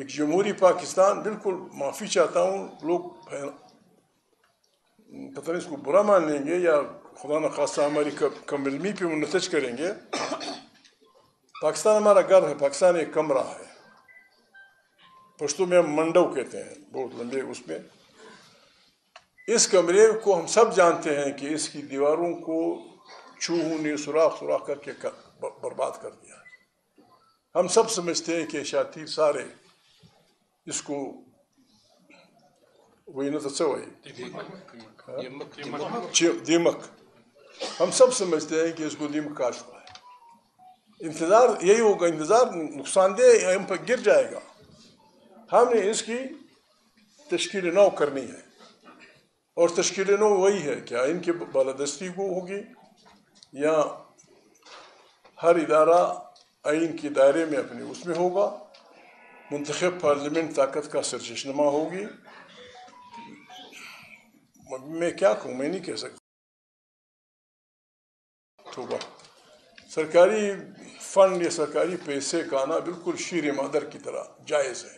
ایک جمہوری پاکستان بالکل معافی چاہتا ہوں، لوگ پتہ نہیں اس کو برا مان لیں گے یا خدا نخواستہ ہماری کم علمی پہ منتج کریں گے. پاکستان ہمارا گھر ہے، پاکستان ایک کمرہ ہے، پشتو میں ہم منڈو کہتے ہیں، بہت لمبے اس میں. اس کمرے کو ہم سب جانتے ہیں کہ اس کی دیواروں کو چوہوں نے سوراخ کر کے برباد کر دیا. ہم سب سمجھتے ہیں کہ شاطیر سارے اس کو وہی نہ دیمک، ہم سب سمجھتے ہیں کہ اس کو دیمک کاشت ہے. انتظار یہی ہوگا، انتظار نقصان دہ ہم پر گر جائے گا. ہم نے اس کی تشکیل نو کرنی ہے، اور تشکیل نو وہی ہے کہ ان کی بالادستی کو ہوگی یا ہر ادارہ آئین کے دائرے میں اپنے اس میں ہوگا. منتخب پارلیمنٹ طاقت کا سرچشمہ ہوگی. میں کیا کہوں، میں نہیں کہہ سکتا. سرکاری فنڈ یا سرکاری پیسے کا آنا بالکل شیر مادر کی طرح جائز ہے.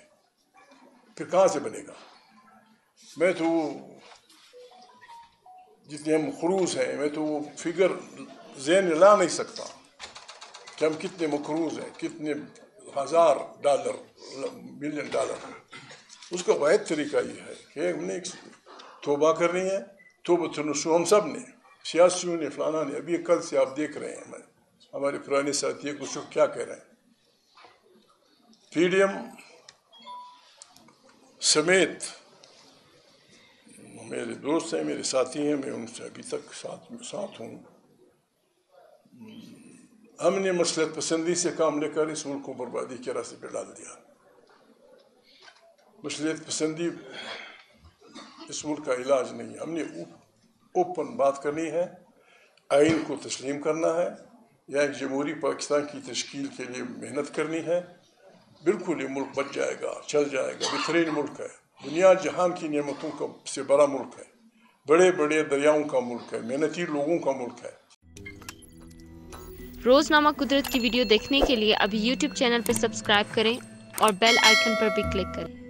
پھر کہاں سے بنے گا؟ میں تو جتنے ہم خروج ہیں، میں تو وہ فگر ذہن میں لا نہیں سکتا کہ ہم کتنے مقروض ہیں، کتنے $1000 $1 ملین. اس کا واحد طریقہ یہ ہے کہ ہم نے توبہ کرنی ہے. توبۃ النصوح ہم سب نے، سیاسیوں نے، فلانا نے. ابھی کل سے آپ دیکھ رہے ہیں ہمارے پرانے ساتھی کچھ کیا کہہ رہے ہیں. پی ڈی ایم سمیت میرے دوست ہیں، میرے ساتھی ہیں، میں ان سے ابھی تک ساتھ ہوں. ہم نے مصلحت پسندی سے کام لے کر اس ملک کو بربادی کے راستے پہ ڈال دیا. مصلحت پسندی اس ملک کا علاج نہیں ہے. ہم نے اوپن بات کرنی ہے، آئین کو تسلیم کرنا ہے، یا ایک جمہوری پاکستان کی تشکیل کے لیے محنت کرنی ہے. بالکل یہ ملک بچ جائے گا، چل جائے گا. بہترین ملک ہے، دنیا جہان کی نعمتوں کا سے بڑا ملک ہے، بڑے بڑے دریاؤں کا ملک ہے، محنتی لوگوں کا ملک ہے. روزنامہ قدرت کی ویڈیو دیکھنے کے لیے ابھی YouTube چینل پر سبسکرائب کریں اور بیل آئیکن پر بھی کلک کریں.